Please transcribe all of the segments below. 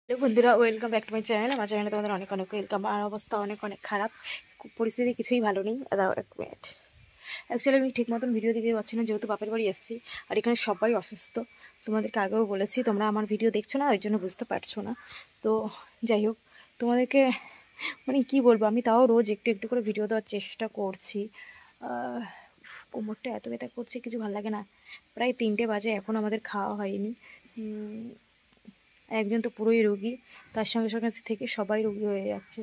Hello বন্ধুরা, welcome back to my channel. আমার চ্যানেলে তোমাদের অনেক অনেক ওয়েলকাম। আমার অবস্থা অনেক অনেক খারাপ, পরিস্থিতি কিছুই ভালো নেই। দাঁড়াও এক মিনিট। অ্যাকচুয়ালি আমি ঠিক মতন ভিডিও দিতে পারছি না, যেহেতু বাপের বাড়ি এসেছি আর এখানে সবাই অসুস্থ। তোমাদেরকে আগেও বলেছি, তোমরা আমার ভিডিও দেখছো না, ওই জন্য বুঝতে পারছো না। তো যাই হোক, তোমাদেরকে মানে কি বলবো, আমি তাও রোজ একটু একটু করে ভিডিও দেওয়ার চেষ্টা করছি। কোমরটা এত ব্যথা করছে, কিছু ভালো লাগে না। প্রায় 3টে বাজে, এখন আমাদের খাওয়া হয়নি। একজন তো পুরোই রোগী, তার সঙ্গে সঙ্গে থেকে সবাই রোগী হয়ে যাচ্ছে।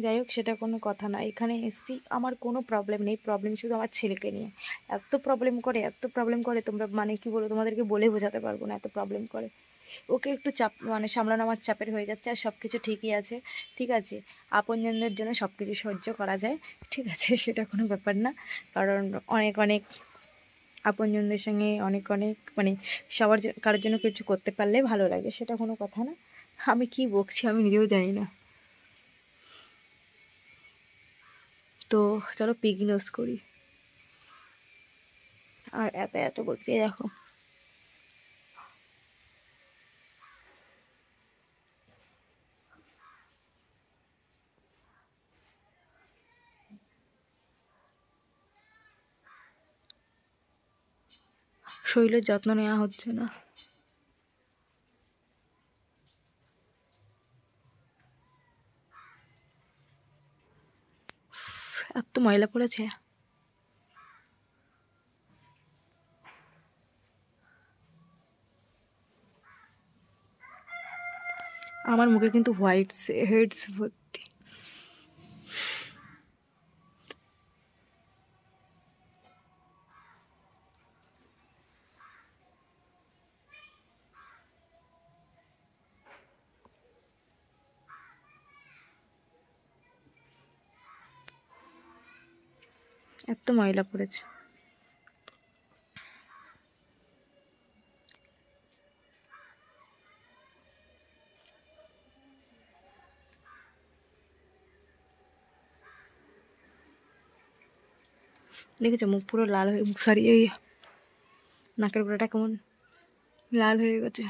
যাই হোক, সেটা কোনো কথা না। এখানে এসছি, আমার কোনো প্রবলেম নেই, প্রবলেম শুধু আমার ছেলেকে নিয়ে। এত প্রবলেম করে, এত প্রবলেম করে, তোমরা মানে কি বলো, তোমাদেরকে বলে বোঝাতে পারবো না, এত প্রবলেম করে। ওকে একটু চাপ মানে সামলানো আমার চাপের হয়ে যাচ্ছে। আর সব কিছু ঠিকই আছে, ঠিক আছে, আপনজনদের জন্য সব কিছু সহ্য করা যায়, ঠিক আছে, সেটা কোনো ব্যাপার না। কারণ অনেক অনেক আপনজনদের সঙ্গে অনেক অনেক মানে সবার কারোর জন্য কিছু করতে পারলে ভালো লাগে, সেটা কোনো কথা না। আমি কি বকছি আমি নিজেও জানি না। তো চলো পিগনোস করি। আর এত এত বলছি, দেখো শরীরের যত্ন নেওয়া হচ্ছে না। এত ময়লা পড়েছে। আমার মুখে কিন্তু হোয়াইট হেডস ভর্তি। এত ময়লা পড়েছে। দেখেছো মুখ পুরো লাল হয়ে, মুখ সারিয়ে নাকের গোড়াটা কেমন লাল হয়ে গেছে।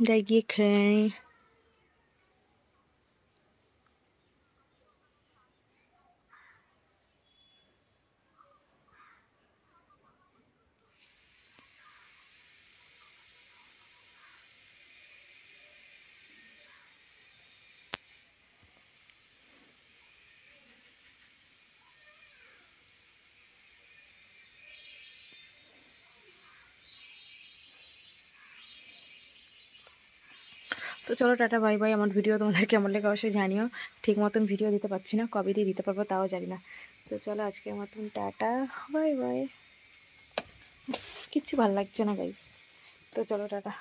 যাই গিয়ে খেয়ে। তো চলো টাটা বাই বাই। আমার ভিডিও তোমাদের কেমন লেগে অবশ্যই জানিও। ঠিক মতন ভিডিও দিতে পারছি না, কবে দিয়ে দিতে পারবো তাও জানি না। তো চলো আজকের মতন টাটা বাই বাই। কিচ্ছু ভালো লাগছে না গাইস। তো চলো টাটা।